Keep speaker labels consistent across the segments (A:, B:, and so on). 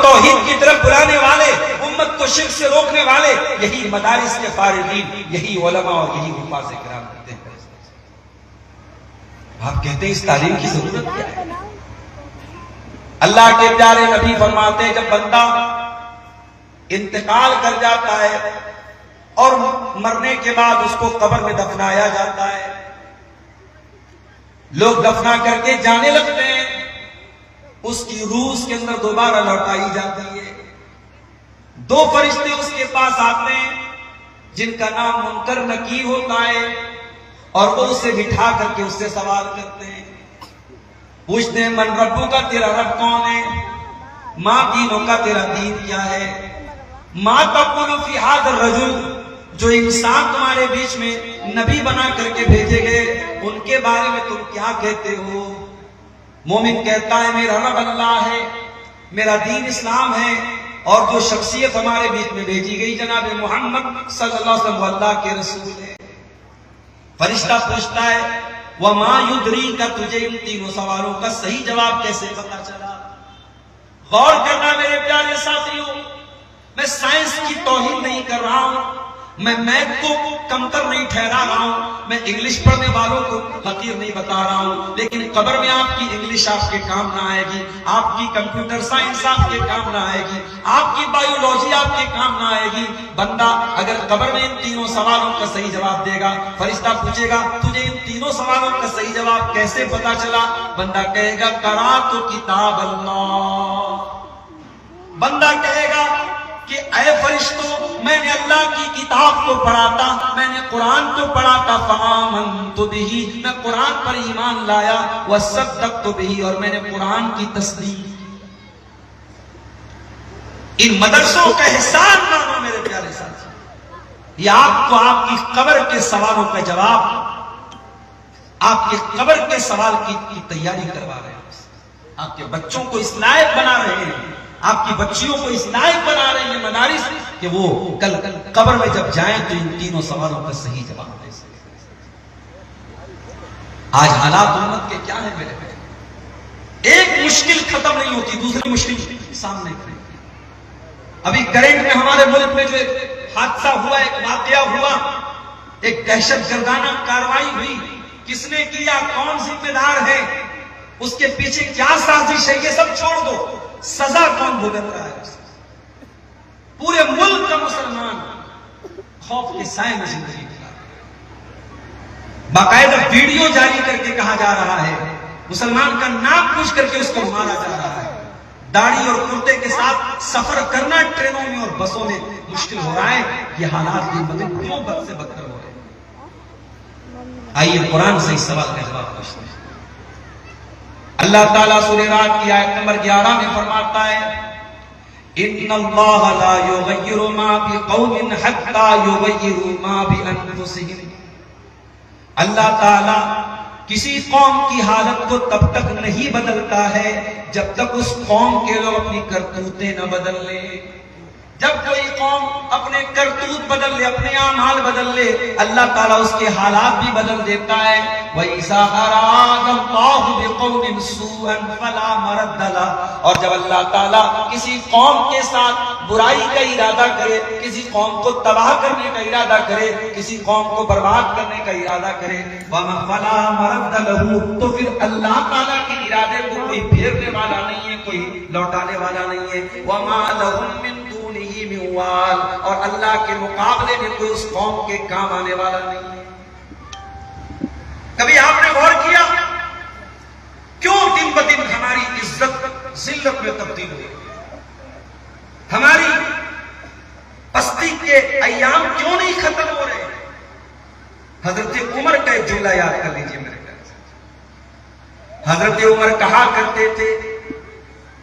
A: توحید کی طرف بلانے والے، امت کو شرک سے روکنے والے، یہی مدارس کے فارغین، یہی علماء اور یہی حفاظ کرام ہوتے ہیں۔ آپ کہتے ہیں اس تعلیم کی ضرورت کیا ہے؟ اللہ کے پیارے نبی فرماتے ہیں جب بندہ انتقال کر جاتا ہے اور مرنے کے بعد اس کو قبر میں دفنایا جاتا ہے، لوگ دفنا کر کے جانے لگتے ہیں، اس کی روح اس کے اندر دوبارہ لوٹائی جاتی ہے۔ دو فرشتے اس کے پاس آتے ہیں جن کا نام منکر نکیر ہوتا ہے، اور وہ اسے بٹھا کر کے اس سے سوال کرتے ہیں، پوچھتے ہیں من ربو کا، تیرا رب کون ہے؟ ماں دینوں کا، تیرا دین کیا ہے؟ ماں تقول فی ھذا الرجل، جو انسان تمہارے بیچ میں نبی بنا کر کے بھیجے گئے ان کے بارے میں تم کیا کہتے ہو؟ مومن کہتا ہے میرا رب اللہ ہے، میرا دین اسلام ہے، اور جو شخصیت ہمارے بیچ میں بھیجی گئی جناب محمد صلی اللہ علیہ وسلم اللہ کے رسول ہے۔ فرشتہ پوچھتا ہے وَمَا يُدْرِيكَ، تجھے ان تینوں سوالوں کا صحیح جواب کیسے پتا چلا؟ غور کرنا میرے پیارے ساتھیوں، میں سائنس کی توہین نہیں کر رہا ہوں، میں میتھ کو کمتر نہیں ٹھہرا رہا ہوں، میں انگلش پڑھنے والوں کو حقیر نہیں بتا رہا ہوں، لیکن قبر میں آپ کی انگلش آپ کے کام نہ آئے گی، آپ کی کمپیوٹر سائنس آپ کے کام نہ آئے گی، آپ کی بایولوجی آپ کے کام نہ آئے گی۔ بندہ اگر قبر میں ان تینوں سوالوں کا صحیح جواب دے گا، فرشتہ پوچھے گا تجھے ان تینوں سوالوں کا صحیح جواب کیسے پتا چلا؟ بندہ کہے گا قرأت کتاب اللہ، بندہ کہے گا کہ اے فرشتوں میں نے اللہ کی کتاب کو پڑھا تھا، میں نے قرآن کو پڑھا تھا، فآمنت بہ، میں قرآن پر ایمان لایا، وصدقت بہ، اور میں نے قرآن کی تصدیق کی۔ ان مدرسوں کا احسان مانو میرے پیارے ساتھی، یہ آپ کو آپ کی قبر کے سوالوں کا جواب، آپ کے قبر کے سوال کی تیاری کروا رہے ہیں، آپ کے بچوں کو اس لائق بنا رہے ہیں، آپ کی بچیوں کو اس لائق بنا رہے ہیں مدارس کہ وہ کل قبر میں جب جائیں تو ان تینوں سوالوں کا صحیح جواب دے سکیں۔ آج حالات امت کے کیا ہیں میرے بھائی؟ ایک مشکل ختم نہیں ہوتی دوسری مشکل سامنے کھڑی۔ ابھی کرنٹ میں ہمارے ملک میں جو ایک حادثہ ہوا، ایک واقعہ ہوا، ایک دہشت گردانہ کارروائی ہوئی، کس نے کیا، کون ذمہ دار ہے، اس کے پیچھے کیا سازش ہے، یہ سب چھوڑ دو، سزا کون بھگت رہا ہے؟ پورے ملک کا مسلمان خوف کے سائے میں زندگی گزار رہا ہے۔ باقاعدہ ویڈیو جاری کر کے کہا جا رہا ہے، مسلمان کا نام پوچھ کر کے اس کو مارا جا رہا ہے، داڑھی اور کرتے کے ساتھ سفر کرنا ٹرینوں میں اور بسوں میں مشکل ہو رہا ہے۔ یہ حالات کی مدد کیوں بد سے بدتر ہو رہے ہیں؟ آئیے قرآن سے اس سوال کا جواب پوچھتے ہیں۔ اللہ تعالیٰ سورہ رعد کی آیت نمبر 11 میں فرماتا ہے ان اللہ لا یغیر ما بقوم حتی یغیروا ما بانفسہم، اللہ تعالیٰ کسی قوم کی حالت کو تب تک نہیں بدلتا ہے جب تک اس قوم کے لوگ اپنی کرتوتیں نہ بدل لیں۔ جب کوئی قوم اپنے کرتوت بدل لے، اپنے اعمال بدل لے، اللہ تعالیٰ اس کے حالات بھی بدل دیتا ہے۔ وَإِذَا أَرَادَ اللَّهُ بِقَوْمٍ سُوءًا فَلَا مَرَدَّ لَهُ، اور جب اللہ تعالیٰ کسی قوم کے ساتھ برائی کا ارادہ کرے، کسی قوم کو تباہ کرنے کا ارادہ کرے، کسی قوم کو برباد کرنے کا ارادہ کرے، فَلَا مَرَدَّ لَهُ، تو پھر اللہ تعالیٰ کے ارادے کو کوئی پھیرنے والا نہیں ہے، کوئی لوٹانے والا نہیں ہے۔ وَمَا لَهُم مِّن دُونِهِ مِن وَالٍ، اور اللہ کے مقابلے میں کوئی اس قوم کے کام آنے والا نہیں ہے۔ کبھی آپ نے غور کیا کیوں دن بدن ہماری عزت ذلت میں تبدیل ہوئی؟ ہماری پستی کے ایام کیوں نہیں ختم ہو رہے؟ حضرت عمر کا ایک جملہ یاد کر لیجئے میرے گھر۔ حضرت عمر کہا کرتے تھے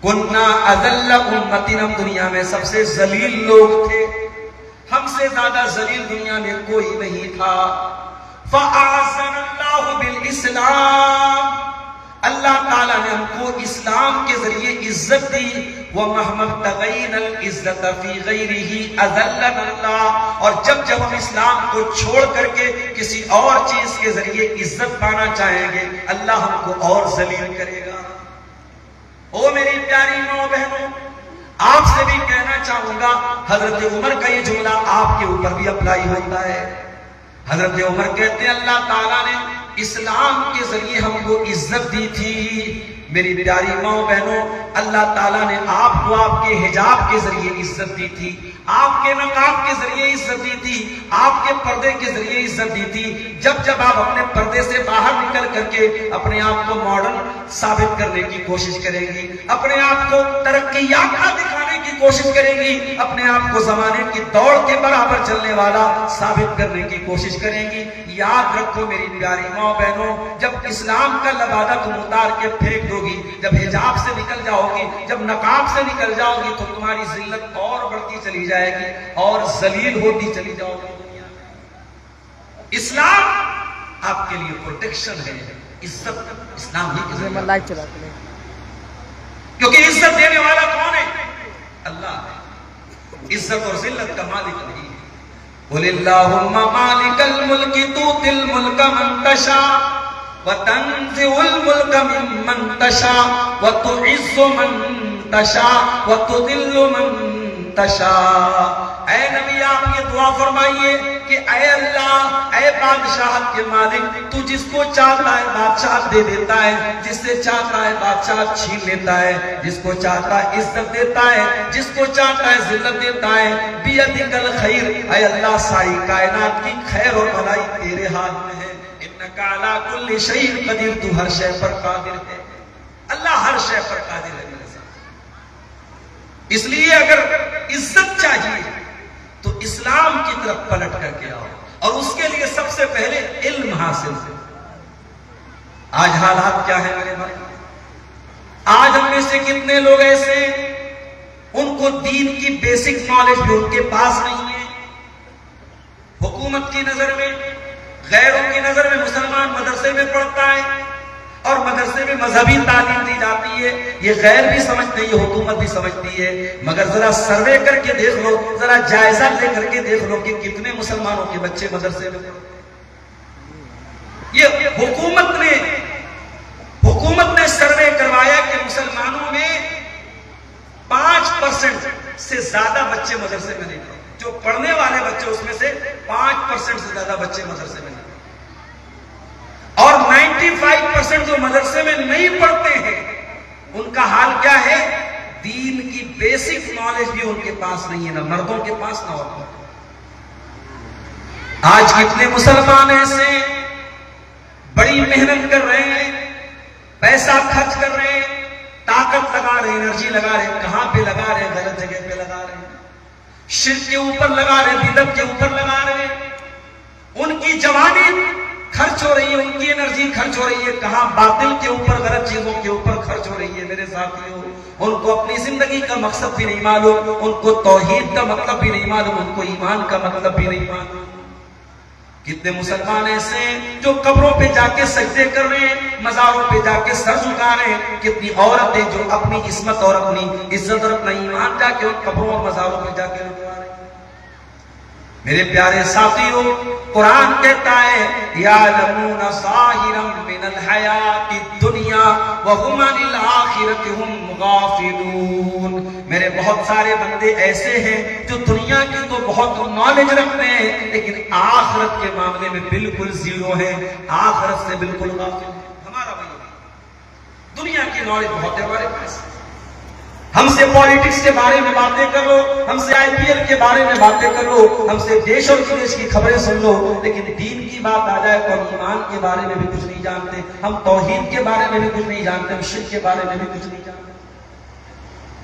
A: کننا اذل امتی، ہم دنیا میں سب سے ذلیل لوگ تھے، ہم سے زیادہ ذلیل دنیا میں کوئی نہیں تھا۔ فَأَعْزَنَ اللَّهُ بِالْإِسْلَامِ، اللہ تعالیٰ نے ہم کو اسلام کے ذریعے عزت دی۔ وَمَهْمَا ابْتَغَيْنَا الْعِزَّةَ فِي غَيْرِهِ أَذَلَّنَا اللَّهُ، اور جب جب ہم اسلام کو چھوڑ کر کے کسی اور چیز کے ذریعے عزت پانا چاہیں گے، اللہ ہم کو اور ذلیل کرے گا۔ او میری پیاری ماں بہنوں، آپ چاہوں گا حضرت عمر کا یہ جملہ آپ کے اوپر بھی اپلائی ہوتا ہے. حضرت عمر کہتے ہیں اللہ تعالیٰ نے اسلام کے ذریعے ہم کو عزت دی تھی. میری پیاری ماں بہنوں، اللہ تعالیٰ نے آپ کو آپ کے حجاب کے ذریعے عزت دی تھی، آپ کے نقاب کے ذریعے عزت دی تھی، آپ کے پردے کے ذریعے عزت دی تھی. جب آپ اپنے پردے سے باہر نکل کر کے اپنے آپ کو ماڈرن ثابت کرنے کی کوشش کریں گی، اپنے آپ کو ترقی یافتہ دکھانے کی کوشش کریں گی، اپنے آپ کو زمانے کی دوڑ کے برابر چلنے والا ثابت کرنے کی کوشش کریں گی، یاد رکھو میری پیاری ماں بہنوں، جب اسلام کا لبادہ تم اتار کے پھینک دو گی، جب حجاب سے نکل جاؤ گی، جب نقاب سے نکل جاؤ گی، تو تمہاری ذلت اور بڑھتی چلی جائے گی اور ذلیل ہوتی چلی جاؤ گی. اسلام آپ کے لیے پروٹیکشن ہے، عزت اسلام ہی کے ذریعے، کیونکہ عزت دینے والا کون ہے؟ اللہ ہے. عزت اور ذلت کا مالک نہیں ہے. قل اللہم مالک الملک تؤتی الملک من تشاء وتنزع الملک ممن تشاء وتعز من تشاء وتذل من تشاء. اے نبی آپ یہ دعا فرمائیے کہ اے اللہ، اے بادشاہت کے مالک، تو جس کو چاہتا ہے بادشاہ دے دیتا ہے، جس سے چاہتا ہے بادشاہ چھین لیتا ہے، جس کو چاہتا ہے عزت دیتا ہے، جس کو چاہتا ہے ذلت دیتا ہے. بیدک الخیر، اے اللہ ساری کائنات کی خیر اور بھلائی تیرے ہاتھ میں ہے. انک علی کل شیء قدیر، تو ہر شے پر قادر ہے. اللہ ہر شے پر قادر ہے میرے ساتھ. اس لیے اگر عزت چاہیے تو اسلام کی طرف پلٹ کر کے آؤ، اور اس کے لیے سب سے پہلے علم حاصل ہے. آج حالات کیا ہے میرے بھائی؟ آج ہم میں سے کتنے لوگ ایسے ہیں ان کو دین کی بیسک نالج بھی ان کے پاس نہیں ہے. حکومت کی نظر میں، غیروں کی نظر میں مسلمان مدرسے میں پڑھتا ہے اور مدرسے میں مذہبی تعلیم دی جاتی ہے. یہ غیر بھی سمجھتے ہیں، یہ حکومت بھی سمجھتی ہے. مگر ذرا سروے کر کے دیکھ لو، ذرا جائزہ لے کر کے دیکھ لو کہ کتنے مسلمانوں کے بچے مدرسے میں. یہ حکومت نے سروے کروایا کہ مسلمانوں میں 5% سے زیادہ بچے مدرسے میں نہیں پڑھتے. جو پڑھنے والے بچے اس میں سے 5% سے زیادہ بچے مدرسے میں نہیں. اور 95% جو مدرسے میں نہیں پڑھتے ہیں ان کا حال کیا ہے؟ دین کی بیسک نالج بھی ان کے پاس نہیں ہے، نہ مردوں کے پاس نہ عورتوں کے. آج کتنے مسلمان ایسے بڑی محنت کر رہے ہیں، پیسہ خرچ کر رہے ہیں، طاقت لگا رہے ہیں، انرجی لگا رہے ہیں. کہاں پہ لگا رہے ہیں؟ غلط جگہ پہ لگا رہے ہیں. شرک کے اوپر لگا رہے ہیں، بدعت کے اوپر لگا رہے ہیں. ان کی جوانی خرچ ہو رہی ہے، ان کی انرجی خرچ ہو رہی ہے. کہاں باطل کے اوپر، غلط چیزوں کے اوپر خرچ ہو رہی ہے میرے ساتھیوں. ان کو اپنی زندگی کا مقصد بھی نہیں معلوم، ان کو توحید کا مطلب بھی نہیں معلوم، ان کو ایمان کا مطلب بھی نہیں معلوم. کتنے مسلمان ایسے ہیں جو قبروں پہ جا کے سجدے کر رہے ہیں، مزاروں پہ جا کے سر جھکا رہے ہیں. کتنی عورتیں جو اپنی عصمت اور اپنی عزت اور اپنا ایمان جا کے ان قبروں اور مزاروں پہ جا کے رکھوا رہے ہیں. میرے پیارے ساتھیوں، قرآن کہتا ہے یعلمون ظاہرا من الحیات الدنیا وہم عن الآخرۃ ہم غافلون. میرے بہت سارے بندے ایسے ہیں جو دنیا کی تو بہت نالج رکھتے ہیں لیکن آخرت کے معاملے میں بالکل زیرو ہیں، آخرت سے بالکل غافل ہیں. ہمارا بھائی دنیا کی نالج بہت ہے ہمارے پاس. ہم سے پالیٹکس کے بارے میں باتیں کر لو، ہم سے IPL کے بارے میں باتیں کر لو، ہم سے دیش اور ودیش کی خبریں سن لو، لیکن دین کی بات آ جائے تو ہم ایمان کے بارے میں بھی کچھ نہیں جانتے، ہم توحید کے بارے میں بھی کچھ نہیں جانتے، ہم شرک کے بارے میں بھی کچھ نہیں جانتے.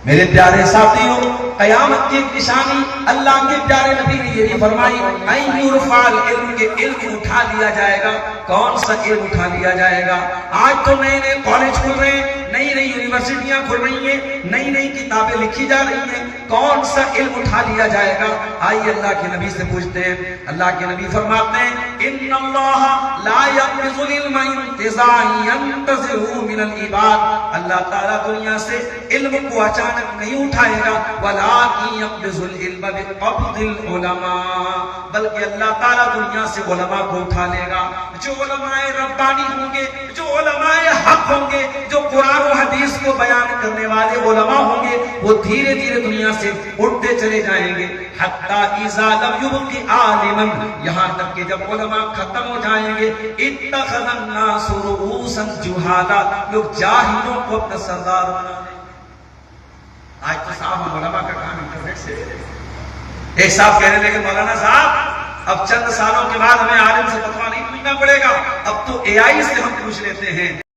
A: میرے پیارے ساتھیوں، قیامت کی ایک نشانی اللہ کے پیارے نبی نے یہ بھی فرمائی، این یرفع العلم، کے علم اٹھا لیا جائے گا. کون سا علم اٹھا لیا جائے گا؟ آج تو نئے نئے کالج کھل رہے ہیں، نئی نئی یونیورسٹیاں کھل رہی ہیں، نئی نئی کتابیں لکھی جا رہی ہیں. کون سا علم اٹھا لیا جائے گا؟ آئیے اللہ کے نبی سے پوچھتے ہیں. اللہ کے نبی فرماتے ہیں ان اللہ لا یقبض العلم انتزاعا ينتزعه من العباد، اللہ تعالیٰ دنیا سے علم کو اچانک نہیں اٹھائے گا، ولکن یقبض العلم بقبض العلماء، بلکہ اللہ تعالیٰ دنیا سے علماء کو اٹھا لے گا۔ جو علماء ربانی ہوں گے، جو علماء حق ہوں گے، جو قرآن و حدیث کو بیان کرنے والے علماء ہوں گے، وہ دھیرے دھیرے دنیا سے اٹھتے چلے جائیں گے، حتی اذا لم یبق عالما، یہاں تک کہ جب علماء ختم ہو جائیں گے، اتخذ الناس رؤوسا جہالا، لوگ جاہلوں کو اپنا سردار بنا لیں۔ آج تو صاحب ہم علماء کا کام انٹرنیٹ سے، ایک صاحب کہنے لگے مولانا صاحب اب چند سالوں کے بعد ہمیں عالم سے فتویٰ نہیں پوچھنا پڑے گا، اب تو اے آئی سے ہم پوچھ لیتے ہیں۔